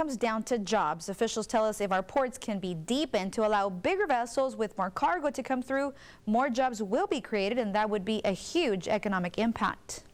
comes down to jobs. Officials tell us if our ports can be deepened to allow bigger vessels with more cargo to come through, more jobs will be created, and that would be a huge economic impact.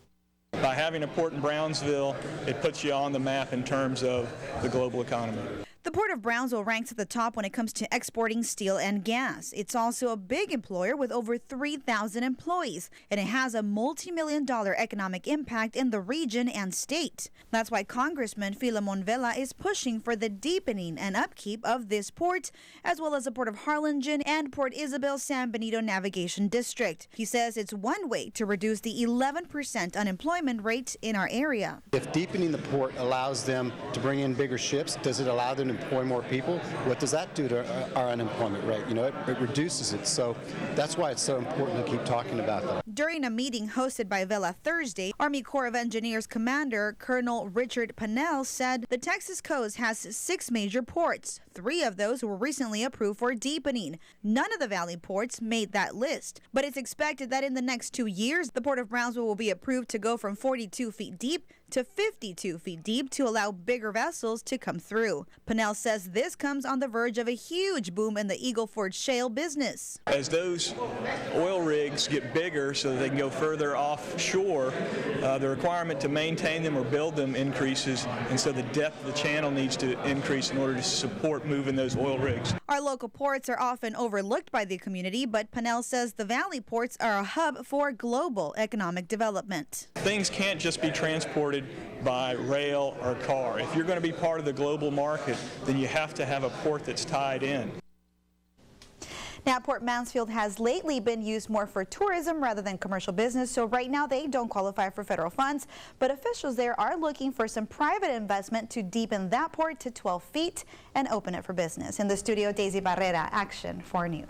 By having a port in Brownsville, it puts you on the map in terms of the global economy. The Port of Brownsville ranks at the top when it comes to exporting steel and gas. It's also a big employer with over 3,000 employees, and it has a multi-million-dollar economic impact in the region and state. That's why Congressman Filemon Vela is pushing for the deepening and upkeep of this port, as well as the Port of Harlingen and Port Isabel San Benito Navigation District. He says it's one way to reduce the 11% unemployment rate in our area. If deepening the port allows them to bring in bigger ships, does it allow them to employ more people? What does that do to our unemployment rate? You know, it reduces it. So that's why it's so important to keep talking about that. During a meeting hosted by Vela Thursday, Army Corps of Engineers Commander Colonel Richard Pannell said the Texas coast has 6 major ports. 3 of those were recently approved for deepening. None of the Valley ports made that list, but it's expected that in the next 2 years, the Port of Brownsville will be approved to go from 42 feet deep to 52 feet deep to allow bigger vessels to come through. Pannell says this comes on the verge of a huge boom in the Eagle Ford shale business. As those oil rigs get bigger so that they can go further offshore, the requirement to maintain them or build them increases, and so the depth of the channel needs to increase in order to support moving those oil rigs. Our local ports are often overlooked by the community, but Pannell says the Valley ports are a hub for global economic development. Things can't just be transported by rail or car. If you're going to be part of the global market, then you have to have a port that's tied in. Now, Port Mansfield has lately been used more for tourism rather than commercial business, so right now they don't qualify for federal funds, but officials there are looking for some private investment to deepen that port to 12 feet and open it for business. In the studio, Daisy Barrera, Action 4 News.